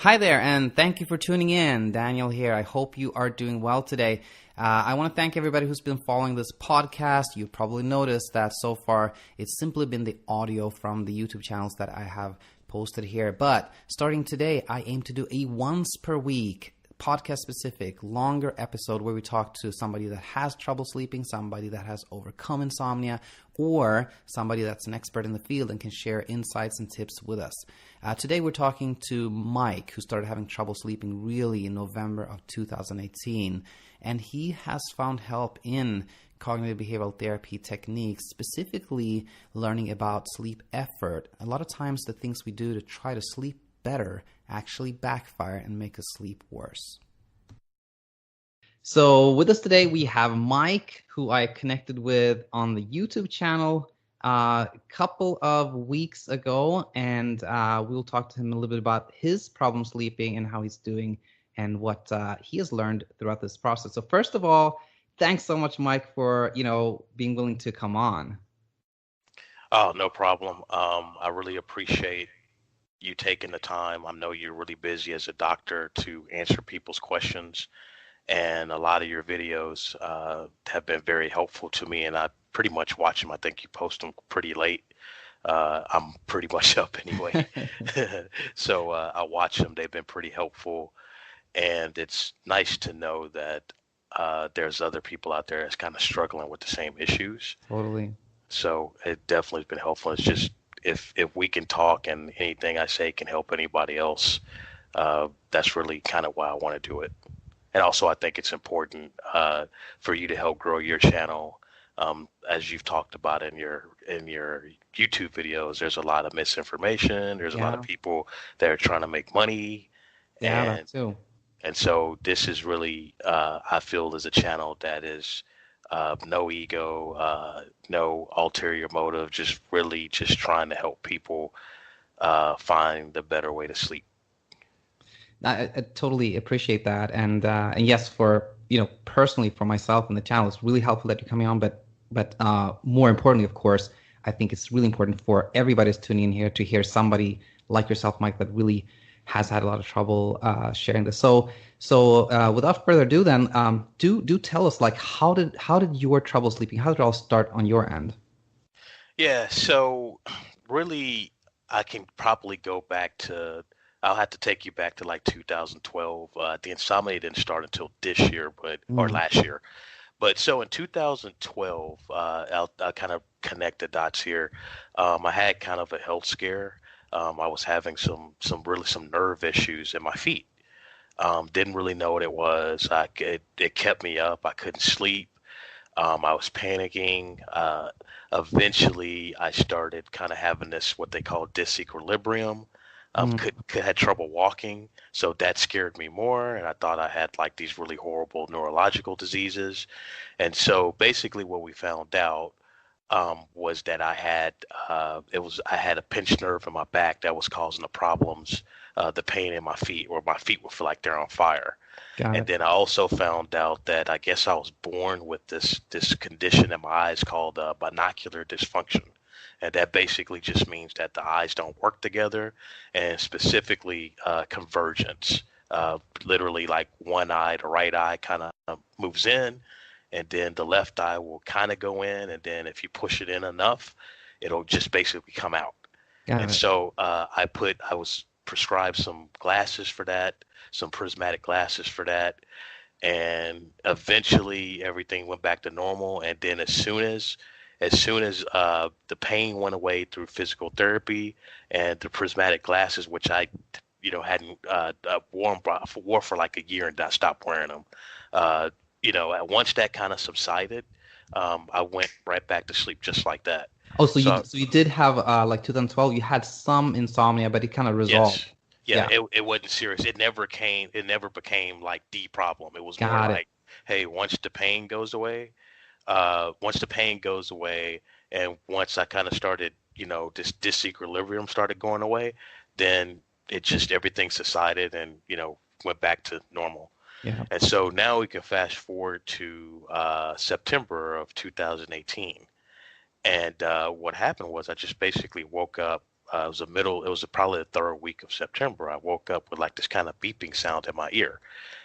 Hi there, and thank you for tuning in. Daniel here. I hope you are doing well today. I want to thank everybody who's been following this podcast. You've probably noticed that so far it's simply been the audio from the YouTube channels that I have posted here. But starting today, I aim to do a once per week podcast specific, longer episode where we talk to somebody that has trouble sleeping, somebody that has overcome insomnia, or somebody that's an expert in the field and can share insights and tips with us. Today we're talking to Mike, who started having trouble sleeping really in November of 2018, and he has found help in cognitive behavioral therapy techniques, specifically learning about sleep effort. A lot of times the things we do to try to sleep better actually backfire and make us sleep worse. So with us today, we have Mike, who I connected with on the YouTube channel a couple of weeks ago, and we'll talk to him a little bit about his problem sleeping and how he's doing and what he has learned throughout this process. So first of all, thanks so much, Mike, for being willing to come on. Oh, no problem. I really appreciate you taking the time. I know you're really busy as a doctor to answer people's questions, and a lot of your videos have been very helpful to me, and I pretty much watch them. I think you post them pretty late. I'm pretty much up anyway. So I watch them. They've been pretty helpful, and it's nice to know that there's other people out there that's kind of struggling with the same issues. Totally. So it definitely has been helpful. It's just if we can talk and anything I say can help anybody else, that's really kind of why I want to do it. And also, I think it's important for you to help grow your channel. As you've talked about in your YouTube videos, there's a lot of misinformation. There's a lot of people that are trying to make money. Yeah, that too. And so this is really, I feel, is a channel that is no ego, no ulterior motive, just really just trying to help people find the better way to sleep. I totally appreciate that, and yes, for personally for myself and the channel, it's really helpful that you're coming on. But more importantly, of course, I think it's really important for everybody who's tuning in here to hear somebody like yourself, Mike, that really has had a lot of trouble sharing this. So without further ado, then do tell us, like, how did your trouble sleeping, how did it all start on your end? Yeah, so really, I can probably go back to. I'll have to take you back to like 2012. The insomnia didn't start until this year, or last year. But so in 2012, I'll kind of connect the dots here. I had kind of a health scare. I was having some nerve issues in my feet. Didn't really know what it was. It kept me up. I couldn't sleep. I was panicking. Eventually, I started kind of having this what they call disequilibrium. Had trouble walking, so that scared me more, and I thought I had like these really horrible neurological diseases. And so basically what we found out was that I had I had a pinched nerve in my back that was causing the problems, the pain in my feet, or my feet would feel like they're on fire. And then I also found out that I guess I was born with this condition in my eyes called binocular dysfunction. And that basically just means that the eyes don't work together, and specifically convergence. Literally, like one eye, the right eye kind of moves in, and then the left eye will kind of go in, and then if you push it in enough, it'll just basically come out. So I was prescribed some glasses for that, some prismatic glasses for that, and eventually everything went back to normal. And then as soon as the pain went away through physical therapy and the prismatic glasses, which I hadn't wore for like a year and I stopped wearing them. Once that kind of subsided, I went right back to sleep just like that. Oh, so you did have like 2012, you had some insomnia, but it kind of resolved. Yes. Yeah. It wasn't serious. It never became like the problem. It was more like, hey, once the pain goes away, and once I kind of started, this disequilibrium started going away, then it just everything subsided and went back to normal. Yeah. And so now we can fast forward to September of 2018, and what happened was I just basically woke up it was probably the third week of September. I woke up with like this kind of beeping sound in my ear.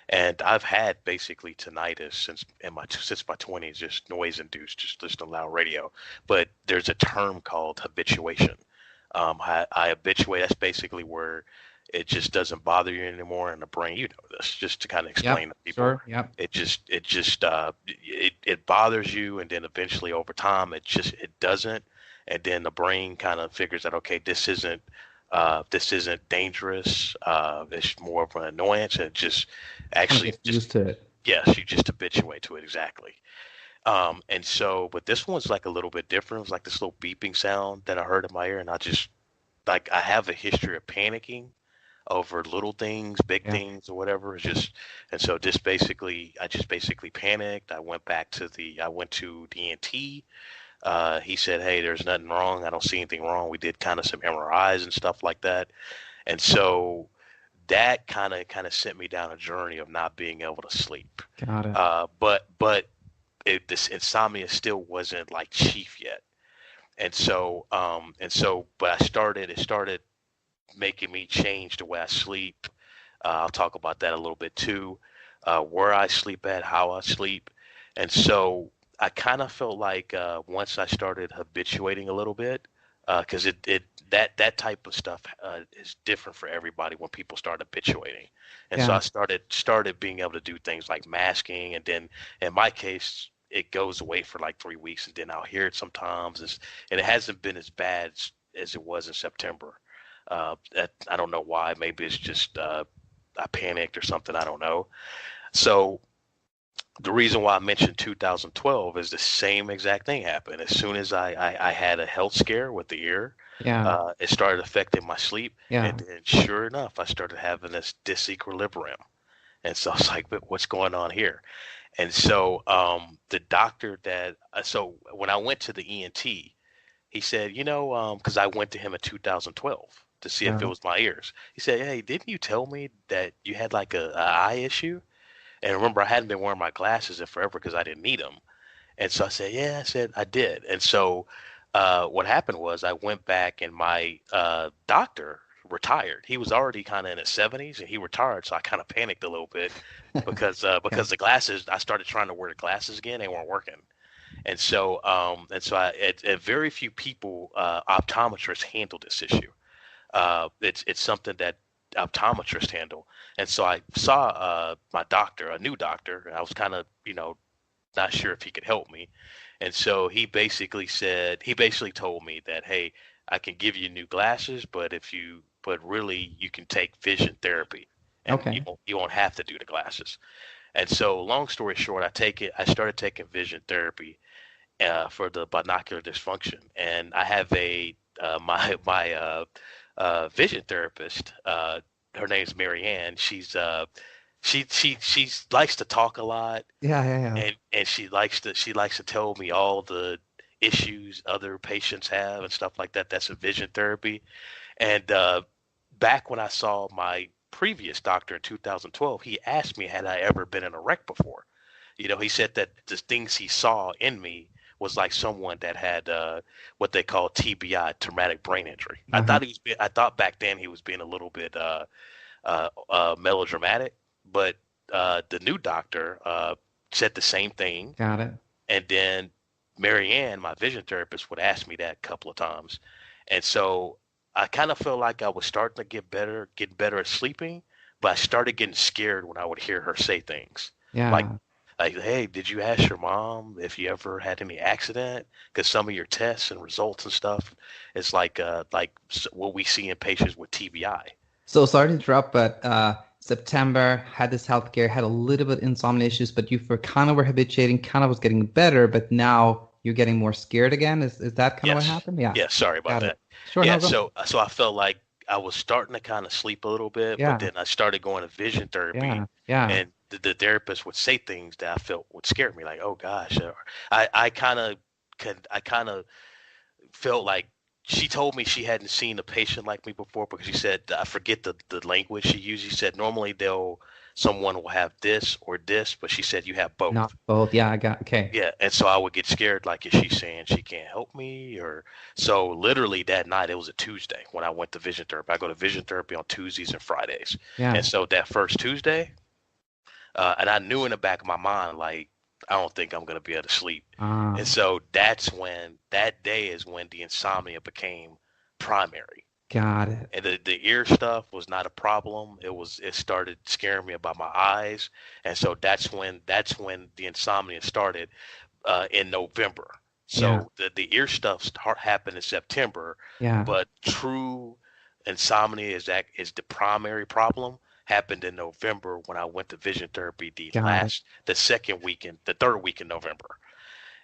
And I've had basically tinnitus since my 20s, just noise induced, just listening to loud radio. But there's a term called habituation. I habituate. That's basically where it just doesn't bother you anymore in the brain. You know this, just to kind of explain Yep. to people. Sure. Yep. It bothers you, and then eventually over time it doesn't, and then the brain kind of figures that, okay, this isn't dangerous. It's more of an annoyance, and it just Kind of actually gets just used to it. yes, you just habituate to it exactly. And so, but this one's like a little bit different. It was like this little beeping sound that I heard in my ear, and I just like I have a history of panicking over little things, big Yeah. things, or whatever. It's just, and so just basically, I just basically panicked. I went to the ENT. He said, "Hey, there's nothing wrong. I don't see anything wrong." We did kind of some MRIs and stuff like that, and so that kind of sent me down a journey of not being able to sleep. Got it. This insomnia still wasn't like chief yet, but it started making me change the way I sleep. I'll talk about that a little bit too, where I sleep at, how I sleep. And so I kind of felt like once I started habituating a little bit, because that type of stuff is different for everybody when people start habituating. And so Yeah. I started being able to do things like masking, and then in my case, it goes away for like 3 weeks, and then I'll hear it sometimes. And it hasn't been as bad as it was in September. I don't know why. Maybe it's just I panicked or something. I don't know. So the reason why I mentioned 2012 is the same exact thing happened. As soon as I had a health scare with the ear, Yeah. it started affecting my sleep. Yeah. And then sure enough, I started having this disequilibrium. And so I was like, "But what's going on here?" And so the doctor so when I went to the ENT, he said, because I went to him in 2012 to see if it Yeah. was my ears. He said, "Hey, didn't you tell me that you had like a eye issue?" And remember, I hadn't been wearing my glasses in forever because I didn't need them. And so I said, "Yeah," I said, "I did." And so what happened was I went back, and my doctor retired. He was already kind of in his 70s, and he retired. So I kind of panicked a little bit Yeah. because the glasses, I started trying to wear the glasses again. They weren't working. Very few people, optometrists handle this issue. It's something that optometrists handle. And so I saw my doctor, a new doctor, and I was kind of, not sure if he could help me. And so he basically told me that, hey, I can give you new glasses, but really you can take vision therapy, and Okay. you won't have to do the glasses. And so long story short, I started taking vision therapy for the binocular dysfunction. And I have my vision therapist. Her name's Marianne. She likes to talk a lot, Yeah. Yeah. Yeah. and she likes to tell me all the issues other patients have and stuff like that. That's a vision therapy. And back when I saw my previous doctor in 2012, he asked me had I ever been in a wreck before. He said that the things he saw in me was like someone that had what they call TBI, traumatic brain injury. Uh-huh. I thought back then he was being a little bit melodramatic, but the new doctor said the same thing. Got it. And then Marianne, my vision therapist, would ask me that a couple of times. And so I kind of felt like I was starting to getting better at sleeping, but I started getting scared when I would hear her say things like, Yeah. hey, did you ask your mom if you ever had any accident? Because some of your tests and results and stuff is what we see in patients with TBI. So sorry to interrupt, but September had this healthcare, had a little bit insomnia issues, but you were habituating, kind of was getting better, but now you're getting more scared again. Is that kind of what Yes. happened? Yeah. Yeah. Sorry about Got it. that. Sure. Yeah. No, go ahead. So I felt like I was starting to kind of sleep a little bit, but Yeah. then I started going to vision therapy, Yeah. Yeah. and the therapist would say things that I felt would scare me, like, "Oh gosh," or I kind of felt like she told me she hadn't seen a patient like me before because she said I forget the language she used. She said normally someone will have this or this, but she said you have Not both. both. Yeah, I got okay. Yeah, and so I would get scared, like, is she saying she can't help me? Or so literally that night, it was a Tuesday when I went to vision therapy. I go to vision therapy on Tuesdays and Fridays. And Yeah. so that first Tuesday, and I knew in the back of my mind, like, I don't think I'm gonna be able to sleep. And Ah, so that's when that day is when the insomnia became primary. got it. And the ear stuff was not a problem. It started scaring me about my eyes. And so that's when the insomnia started in November. Yeah. So the ear stuff happened in September, Yeah. but true insomnia is the primary problem happened in November when I went to vision therapy Got it. the second weekend, the third week in November.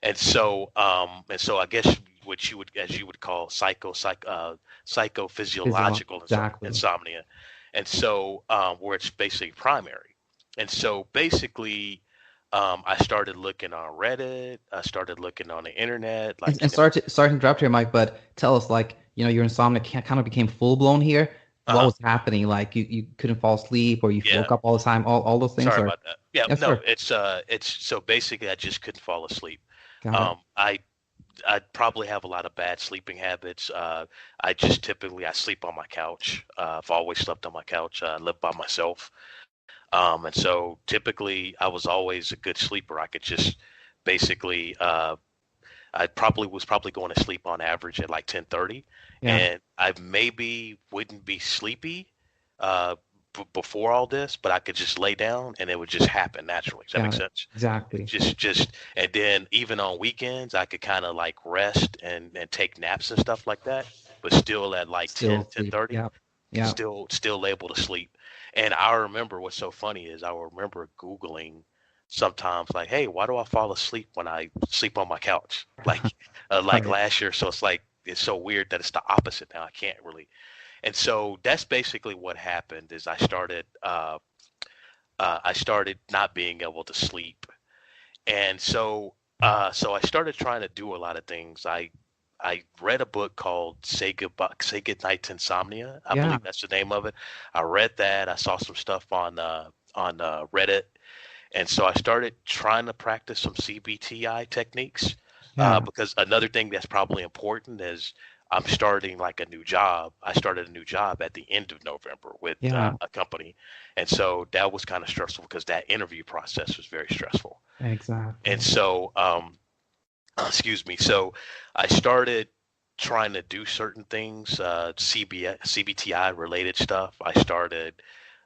And so I guess what you would, as you would call Physical. psychophysiological Exactly. insomnia. And so where it's basically primary. And so basically I started looking on Reddit. I started looking on the internet, And sorry to interrupt here, Mike, but tell us, like, your insomnia kind of became full blown here. What uh-huh. was happening? Like, you couldn't fall asleep, or you Yeah. woke up all the time, all those things, Sorry or about that. Yeah, yes, no, sir. it's so basically I just couldn't fall asleep. Got it. Um, I I probably have a lot of bad sleeping habits. I just typically I sleep on my couch. I've always slept on my couch. I live by myself. And so typically I was always a good sleeper. I could just basically I probably was probably going to sleep on average at like 10:30, Yeah. and I maybe wouldn't be sleepy uh, before all this, but I could just lay down and it would just happen naturally. Does that make Got it. sense? Exactly. And then even on weekends, I could kind of like rest and take naps and stuff like that, but still at like Still 10, sleep. 10:30, Yeah. Yeah. still able to sleep. And I remember what's so funny is I remember Googling sometimes like, hey, why do I fall asleep when I sleep on my couch? Like Right. last year. So it's so weird that it's the opposite now. I can't really. And so that's basically what happened is I started not being able to sleep. And so I started trying to do a lot of things. I read a book called Say Goodnight to Insomnia. I Yeah. believe that's the name of it. I read that. I saw some stuff on Reddit, and so I started trying to practice some CBTI techniques. Yeah. Because another thing that's probably important is I'm starting like a new job. I started a new job at the end of November with Yeah. a company, and so that was kind of stressful because that interview process was very stressful. And Exactly. so excuse me. So I started trying to do certain things, CBTI related stuff. I started,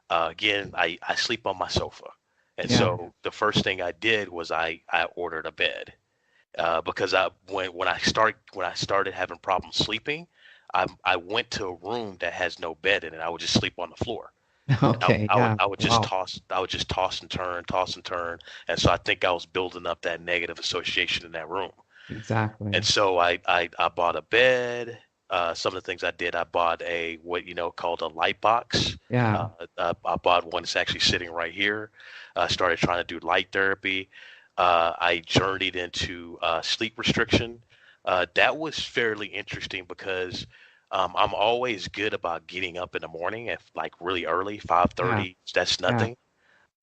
again, I sleep on my sofa. And Yeah. so the first thing I did was I ordered a bed because when I started having problems sleeping, I went to a room that has no bed in it. I would just sleep on the floor. And Okay. Yeah. Wow. I would just toss and turn. And so I think I was building up that negative association in that room. And Exactly. so I bought a bed. Some of the things I did, I bought a what called a light box. Yeah. I bought one that's actually sitting right here. Started trying to do light therapy. I journeyed into sleep restriction. That was fairly interesting because I'm always good about getting up in the morning at like really early, Yeah. 5:30. That's Yeah. nothing.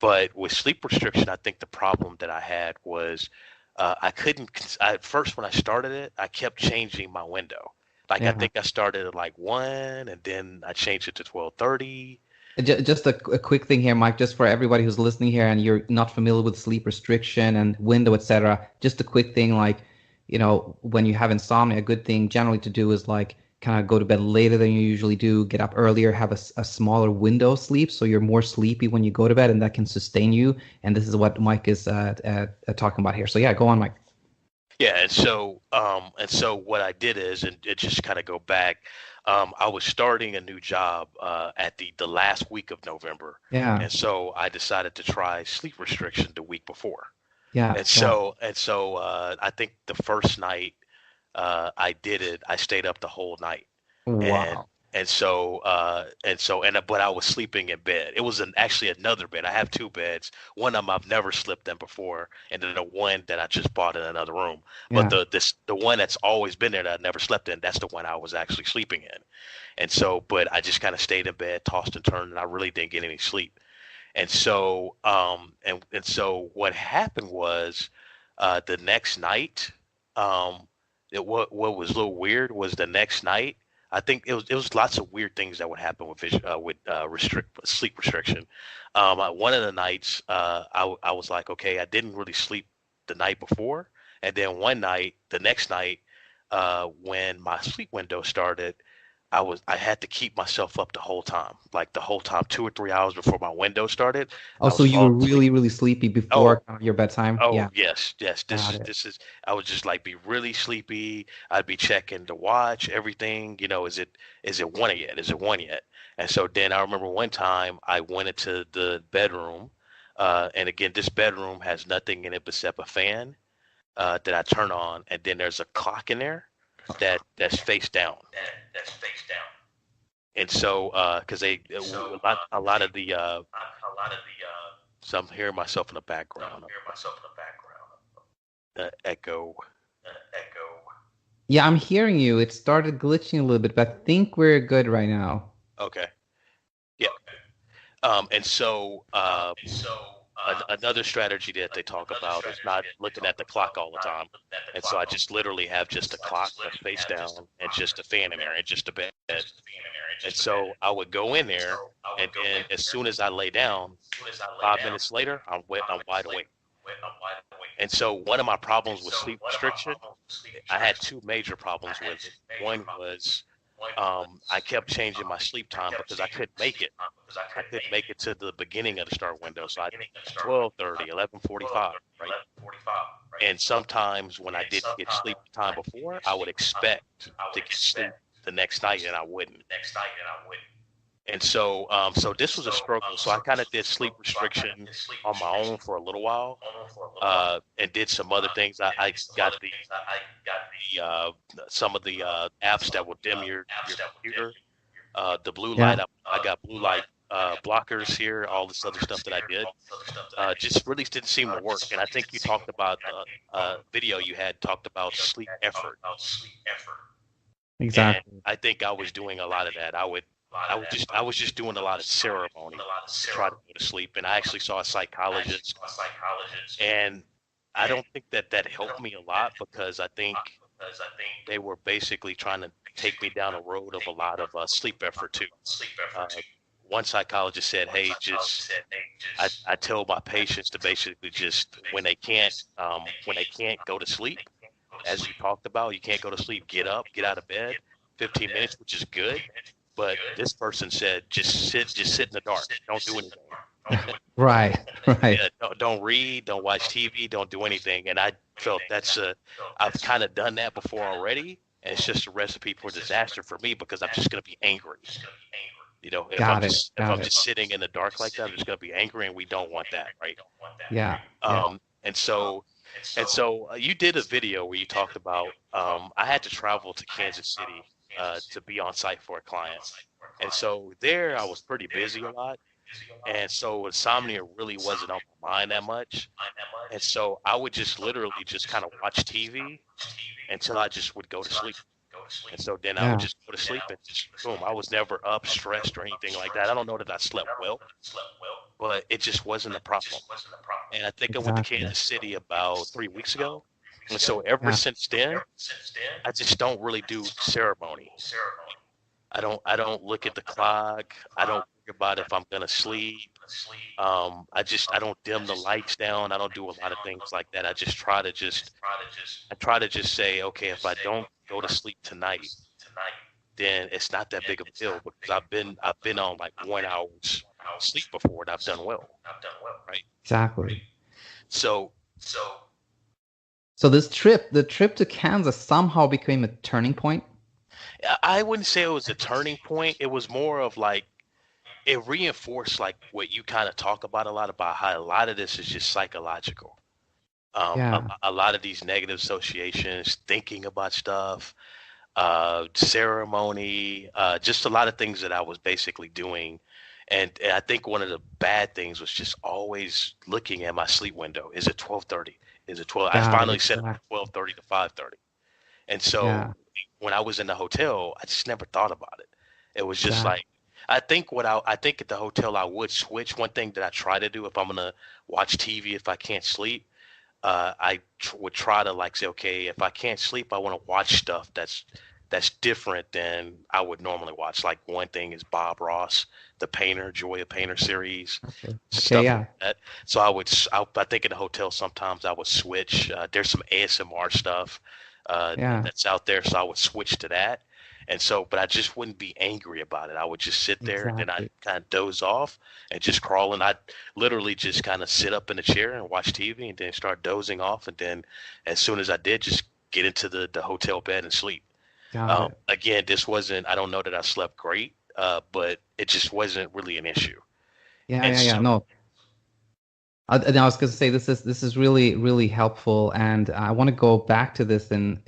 But with sleep restriction, I think the problem that I had was I couldn't. At first, when I started it, I kept changing my window. Like I Yeah. think I started at like 1, and then I changed it to 12:30. Just a quick thing here, Mike, just for everybody who's listening here and you're not familiar with sleep restriction and window, etc. Just a quick thing, like, when you have insomnia, a good thing generally to do is like kind of go to bed later than you usually do, get up earlier, have a smaller window of sleep, so you're more sleepy when you go to bed, and that can sustain you. And this is what Mike is talking about here. So yeah, go on, Mike. Yeah, and so what I did is, and it just kind of go back. I was starting a new job at the last week of November, Yeah, and so I decided to try sleep restriction the week before. yeah, And yeah. so I think the first night I did it, I stayed up the whole night, and Wow. but I was sleeping in bed. It was actually another bed. I have two beds. One of them I've never slept in before, and then the one that I just bought in another room. But Yeah, the one that's always been there that I never slept in, that's the one I was actually sleeping in. And so, but I just kind of stayed in bed, tossed and turned, and I really didn't get any sleep. And so and so what happened was the next night, what was a little weird was the next night. I think it was lots of weird things that would happen with restrict sleep restriction. One of the nights, I was like, okay, I didn't really sleep the night before, and then one night, the next night, when my sleep window started, I had to keep myself up the whole time, like the whole time, 2 or 3 hours before my window started. I Also, was you were falling asleep. really, really sleepy before Oh, your bedtime. oh Yeah, yes, yes. This got is it. this is. I would just like be really sleepy. I'd be checking the watch, everything. Is it one yet? Is it one yet? And so then I remember one time I went into the bedroom, and again, this bedroom has nothing in it except a fan that I turn on, and then there's a clock in there that's face down. And so, because a lot of the so I'm hearing myself in the background, echo. Yeah, I'm hearing you. It started glitching a little bit, but I think we're good right now. Okay, yeah. And so another strategy that they talk about is not looking at the clock all the time. And so I just literally have just a clock that's face down and just a fan in there and just a bed. And so I would go in there, and then as soon as I lay down, 5 minutes later, I'm wide awake. And so one of my problems with sleep restriction, I had two major problems with it. One was I kept changing my sleep time because I couldn't make it. I couldn't make it to the beginning of the start window. So I 12:30, 11:45, right? And sometimes when I didn't get sleep the time before, I would expect to get sleep the next night and I wouldn't. And so this was a struggle. So I kind of did sleep restriction on my own for a little while, and did some other things. I got the some of the apps that will dim your computer, the blue light. Yeah. I got blue light blockers here, all this other stuff that I did. Just really didn't seem to work. And I think you talked about video you had talked about sleep effort, and Exactly. I think I was doing a lot of that. I was just doing a lot of ceremony to try to go to sleep. And I actually saw a psychologist, and I don't think that helped me a lot because I think they were basically trying to take me down a road of a lot of sleep effort too. Uh, One psychologist said, "Hey, I tell my patients to basically just when they can't go to sleep, as you talked about, you can't go to sleep, get up, get out of bed, 15 minutes, which is good. But this person said, just sit in the dark, don't do anything. Right, right. Yeah, don't read, don't watch TV, don't do anything." And I felt I've kind of done that before already, and it's just a recipe for disaster for me because I'm just gonna be angry. If I'm Got it. just if Got I'm it. just sitting in the dark like that, I'm just gonna be angry, and we don't want that, right? Yeah, yeah. And so you did a video where you talked about I had to travel to Kansas City to be on site for a client, and so there I was pretty busy a lot, and so insomnia really wasn't on my mind that much, and so I would just literally just kind of watch TV until I just would go to sleep. And so then I would Yeah, just go to sleep and just boom. I was never up, stressed, or anything like that. I don't know that I slept well, but it just wasn't a problem. And I think I went to exactly. Kansas City about 3 weeks ago. And so ever Yeah, since then, I just don't really do ceremony. I don't look at the clock. I don't think about if I'm gonna sleep. I don't dim the lights down. I don't do a lot of things like that. I try to just say, okay, if I don't go to sleep tonight, then it's not that big of a deal because I've been on like 1 hour's sleep before and I've done well, right? exactly. So So the trip to Kansas somehow became a turning point. I wouldn't say it was a turning point. It was more of like it reinforced like what you kind of talk about how a lot of this is just psychological. Yeah, A lot of these negative associations, thinking about stuff, ceremony, just a lot of things that I was basically doing. And I think one of the bad things was just always looking at my sleep window. Is it 12:30? Is it 12? I got it. finally set it Exactly. to 12:30 to 5:30. And so Yeah, when I was in the hotel, I just never thought about it. It was just like exactly. I think at the hotel I would switch. One thing that I try to do if I'm gonna watch TV if I can't sleep, would try to like say, okay, if I can't sleep, I want to watch stuff that's different than I would normally watch. Like one thing is Bob Ross, the painter, Joy of Painter series, Okay. Okay. stuff like Yeah. that. So I think in the hotel sometimes I would switch. There's some ASMR stuff Yeah. that's out there, so I would switch to that. And so, but I just wouldn't be angry about it. I would just sit there and then I'd Exactly. kind of doze off and just crawl. And I'd literally just kind of sit up in a chair and watch TV and then start dozing off. And then as soon as I did, just get into the hotel bed and sleep. Got it. Again, this wasn't, I don't know that I slept great, but it just wasn't really an issue. Yeah. And Yeah. Yeah. so, No. And I was going to say this is really really helpful, and I want to go back to this and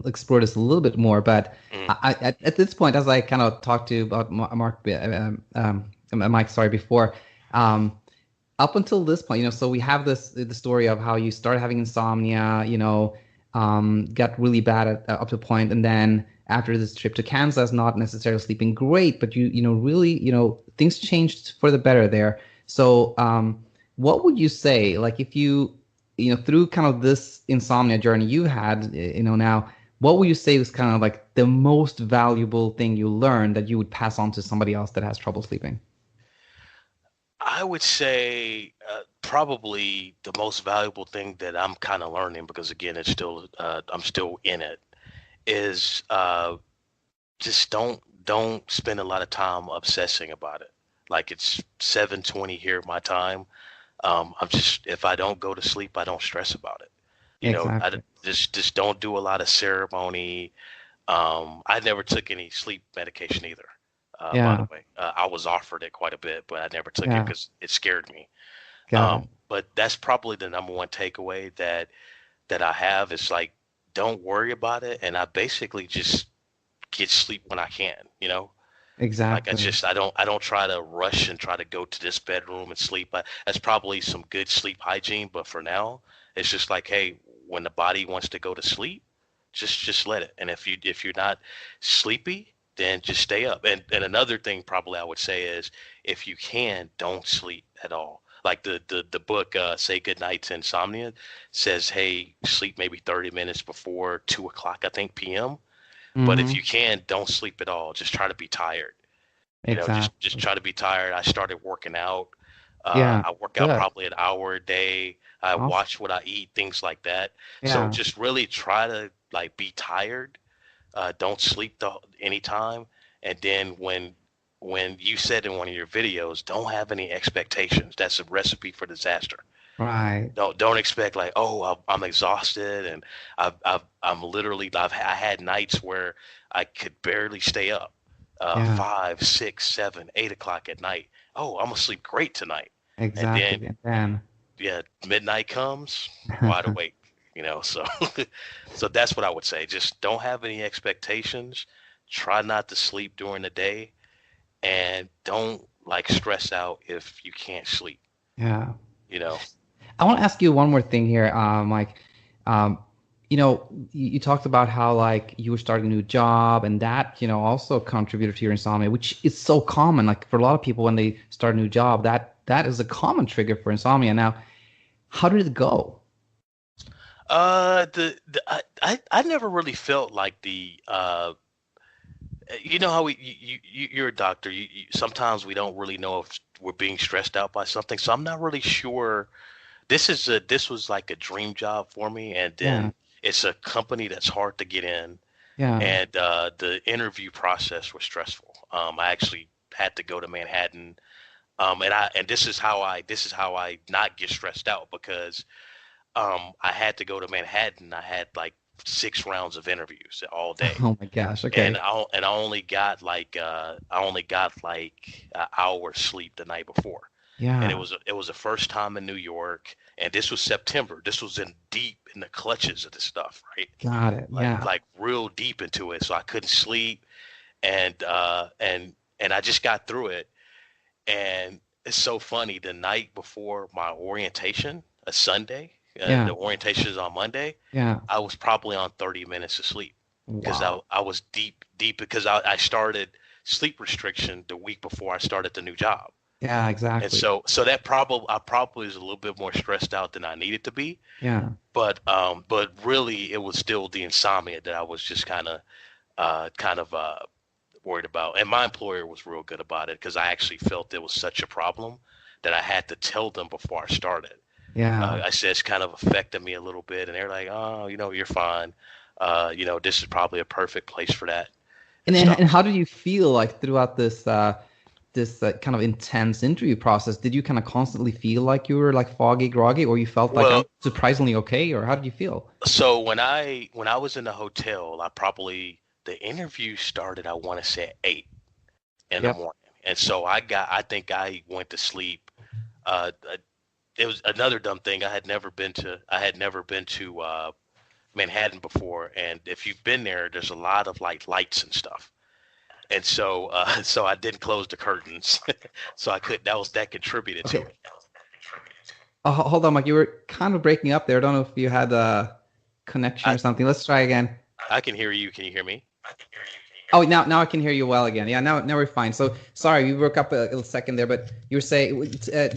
explore this a little bit more. But mm, at this point, as I kind of talked to you about Mike, sorry, before, um, up until this point, so we have the story of how you started having insomnia, got really bad up to a point, and then after this trip to Kansas, not necessarily sleeping great, but really, things changed for the better there. So, what would you say, like if through kind of this insomnia journey you had, now, what would you say was kind of like the most valuable thing you learned that you would pass on to somebody else that has trouble sleeping? I would say probably the most valuable thing that I'm kind of learning because again, I'm still in it is just don't spend a lot of time obsessing about it. Like it's 7:20 here my time. I'm just if I don't go to sleep, I don't stress about it. Exactly. Just don't do a lot of ceremony. I never took any sleep medication either. By the Yeah. way, I was offered it quite a bit, but I never took it Yeah. because it scared me. Got it. But that's probably the number one takeaway that I have is like, don't worry about it, and I basically just get sleep when I can. Like Exactly. I don't try to rush and try to go to this bedroom and sleep. That's probably some good sleep hygiene, but for now, it's just like, hey, when the body wants to go to sleep, just let it. And if you're not sleepy, then just stay up. And another thing probably I would say is if you can, don't sleep at all. Like the book Say Goodnight to Insomnia says, hey, sleep maybe 30 minutes before 2 o'clock, I think, PM. But if Mm-hmm. you can, don't sleep at all. Just try to be tired. Just Exactly. try to be tired. I started working out. Yeah. I work out Good. probably an hour a day. I Awesome. watch what I eat, things like that. So Yeah. just really try to like be tired. Don't sleep anytime. And then when you said in one of your videos, don't have any expectations. That's a recipe for disaster. Right. Don't expect like, oh, I'm exhausted and I'm literally I had nights where I could barely stay up, Yeah. 5, 6, 7, 8 o'clock at night. Oh, I'm gonna sleep great tonight, and then Exactly. And then. yeah, midnight comes, wide awake. So so that's what I would say. Just don't have any expectations. Try not to sleep during the day, and don't like stress out if you can't sleep. Yeah. You know. I want to ask you one more thing here, Mike. Um, you talked about how like you were starting a new job, and that also contributed to your insomnia, which is so common. Like for a lot of people, when they start a new job, that is a common trigger for insomnia. Now, how did it go? I never really felt like you know how you're a doctor. Sometimes we don't really know if we're being stressed out by something. So I'm not really sure. This was like a dream job for me, and Yeah, then it's a company that's hard to get in, yeah, and the interview process was stressful. I actually had to go to Manhattan, and this is how I not get stressed out because I had to go to Manhattan. I had like 6 rounds of interviews all day, Oh my gosh. and Okay. I only got like an hour sleep the night before, and Yeah. it was the first time in New York, and this was September. This was in deep in the clutches of this stuff, right? Got it. Yeah. Like real deep into it, so I couldn't sleep, and I just got through it, and it's so funny. The night before my orientation, a Sunday, Yeah. the orientation is on Monday. Yeah. I was probably on 30 minutes of sleep because Wow. I was deep because I started sleep restriction the week before I started the new job. Yeah, And exactly. so that I probably was a little bit more stressed out than I needed to be. Yeah. But really it was still the insomnia that I was just kind of worried about. And my employer was real good about it because I actually felt it was such a problem that I had to tell them before I started. Yeah. I said it's kind of affected me a little bit, and they're like, "Oh, you're fine. This is probably a perfect place for that and And stuff." how did you feel like throughout this kind of intense interview process? Did you kind of constantly feel like you were like foggy, groggy, or you felt like I'm Well, surprisingly okay, or how did you feel? so when I was in the hotel, the interview started, I want to say at 8 in the Yep. morning, and so I think I went to sleep. It was another dumb thing. I had never been to Manhattan before, and if you've been there, there's a lot of like lights and stuff. And so so I didn't close the curtains. So I could that contributed to Okay. it. Hold on, Mike. You were kind of breaking up there. I don't know if you had a connection I or something. Let's try again. I can hear you. Can you hear me? Oh, now I can hear you well again. Yeah, now we're fine. So sorry, we broke up a little second there, but you were saying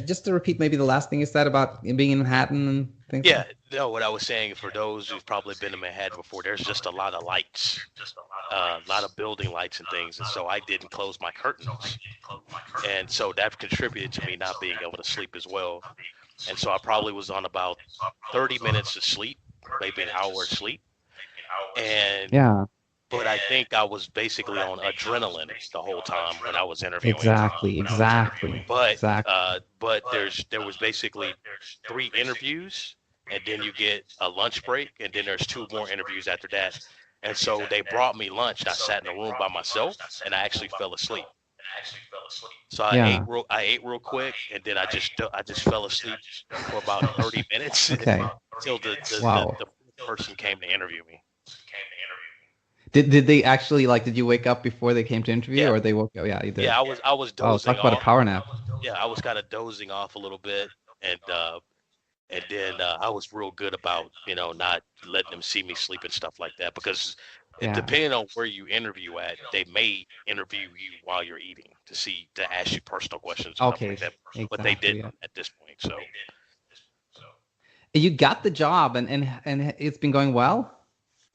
just to repeat maybe the last thing you said about being in Manhattan and things. Yeah, no, what I was saying, for those who've probably been to Manhattan before, there's just a lot of lights, a lot of building lights and things, and so I didn't close my curtains, and so that contributed to me not being able to sleep as well. And so I probably was on about 30 minutes of sleep, maybe an hour of sleep, and Yeah, but I think I was basically on adrenaline the whole time when I was interviewing. But exactly. there was basically 3 interviews, and then you get a lunch break, and then there's 2 more interviews after that. And so they brought me lunch, and I sat in a room by myself, and I actually fell asleep. So Yeah. I ate real quick, and then I just fell asleep for about 30 minutes Okay. until Wow. the person came to interview me. Did they actually like? Did you wake up before they came to interview, Yeah, or they woke up? Yeah, you did. yeah, I was Wow, dozing talk about a off. power nap. Yeah, I was kind of dozing off a little bit, and then I was real good about not letting them see me sleep and stuff like that, because Yeah. depending on where you interview at, they may interview you while you're eating to ask you personal questions and stuff like Okay. that. But they Exactly. didn't Yeah. at this point. So You got the job, and it's been going well.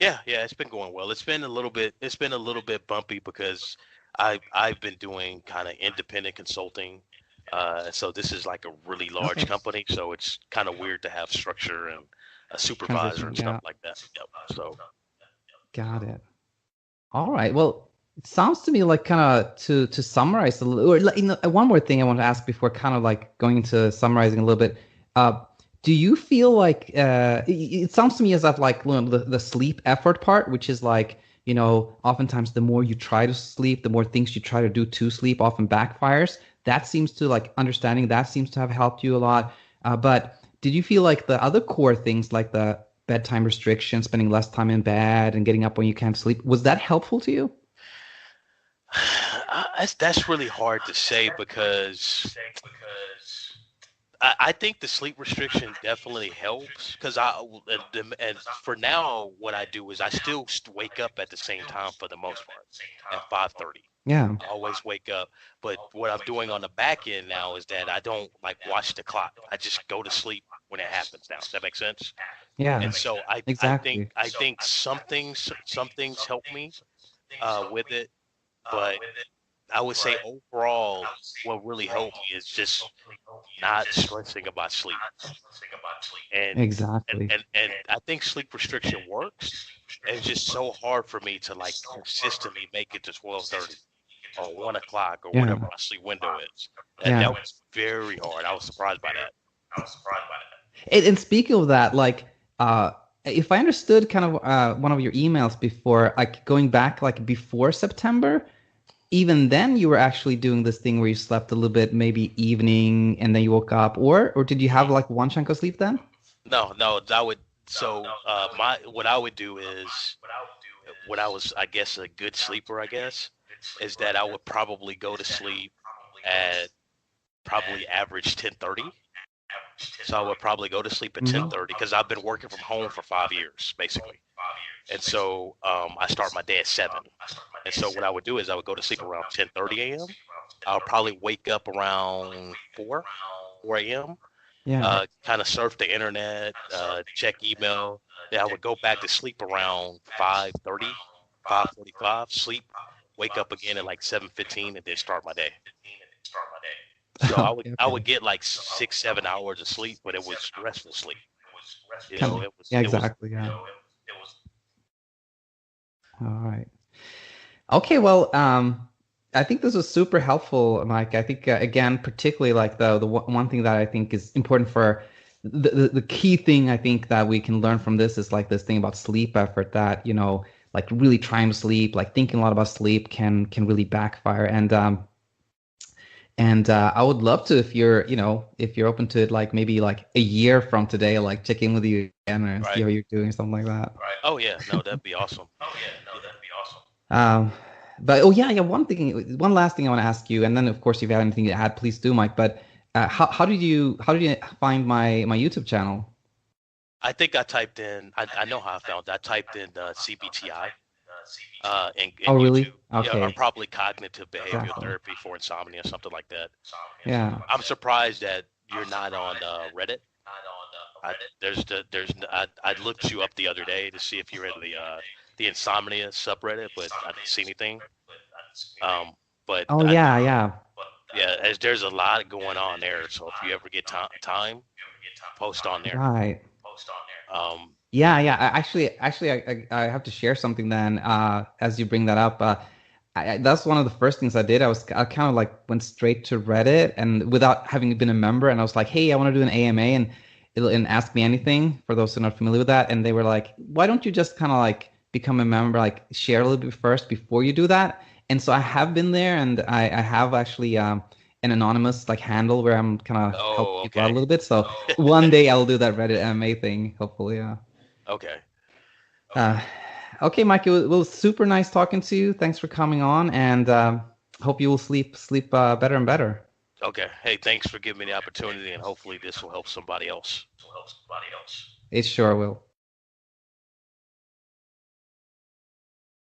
yeah, it's been going well. It's been a little bit bumpy because I've been doing kind of independent consulting. So this is like a really large Okay. company, so it's kind of weird to have structure and a supervisor Transition. and stuff Yeah. like that. Yep. So Got it. All right. Well, it sounds to me like kind of to summarize a little, or one more thing I want to ask before kind of like going into summarizing a little bit. Uh, do you feel like it sounds to me as if like the sleep effort part, which is like oftentimes the more you try to sleep, the more things you try to do to sleep often backfires. That seems to like understanding that seems to have helped you a lot. But did you feel like the other core things like the bedtime restrictions, spending less time in bed and getting up when you can't sleep, was that helpful to you? that's really hard to say because I think the sleep restriction definitely helps because and for now what I do is I still wake up at the same time for the most part at 5:30. Yeah. I always wake up, but what I'm doing on the back end now is that I don't like watch the clock. I just go to sleep when it happens now. Does that make sense? And Yeah. so I think Exactly. I think some things help me with it, but I would say overall, what really helped me is just not stressing about sleep. And Exactly. and I think sleep restriction works. And it's just so hard for me to like consistently make it to 12:30 or 1 o'clock or Yeah. whatever my sleep window is. That Yeah. was very hard. I was surprised by that. And speaking of that, like, if I understood kind of one of your emails before, like going back like before September, even then you were actually doing this thing where you slept a little bit, maybe evening, and then you woke up, or did you have like one chunk of sleep then? No, no, I would. So my what I would do is when I was, I guess, a good sleeper, I guess, is that I would probably go to sleep at probably average 10:30. So I would probably go to sleep at Hmm. 10:30 because I've been working from home for 5 years, basically. And so I start my day at 7. And so what I would do is I would go to sleep around 10:30 a.m. I'll probably wake up around 4 a.m. Yeah. Kind of surf the internet, check email. Then I would go back to sleep around 5:30, 5:45, sleep, wake up again at like 7:15, and then start my day. So I would Okay, I okay. would get like 6, 7 hours of sleep, but it was restful sleep. You know, Kind it was yeah, it was exactly. Yeah. All right. Okay, well, I think this was super helpful, Mike. I think again, particularly like the one thing that I think is important for the key thing I think that we can learn from this is like this thing about sleep effort that, like really trying to sleep, like thinking a lot about sleep can really backfire. And I would love to if you're open to it, like maybe like a year from today, like check in with you again and see right. how you're doing, something like that. Oh yeah, no, that'd be awesome. Yeah. Um, but oh yeah, yeah. One last thing I want to ask you, and then of course, if you have anything to add, please do, Mike. But how did you find my YouTube channel? I think I typed in. I know how I found it. I typed in CBTI in Oh really? YouTube. Yeah, or Okay, probably cognitive behavioral exactly. therapy for insomnia, something like that. Yeah. I'm surprised that you're not on Reddit. I looked you up the other day to see if you're in the insomnia subreddit, but I didn't see anything. Um, but Oh yeah, yeah. yeah, as there's a lot going on there. So if you ever get time, post on there. Right. Um, Yeah, yeah. I have to share something then. As you bring that up, that's one of the first things I did. I kind of like went straight to Reddit and without having been a member, and I was like, hey, I want to do an AMA and ask me anything for those who are not familiar with that. And they were like, why don't you just kind of like become a member, like share a little bit first before you do that? And so I have been there, and I have actually an anonymous like handle where I'm kind of helping oh, people out a okay, little bit. So one day I'll do that Reddit AMA thing, hopefully. Yeah. okay. Uh, okay, Mike, it was super nice talking to you. Thanks for coming on, and hope you will sleep better and better. Okay. Hey, thanks for giving me the opportunity, and hopefully this will help somebody else. It sure will.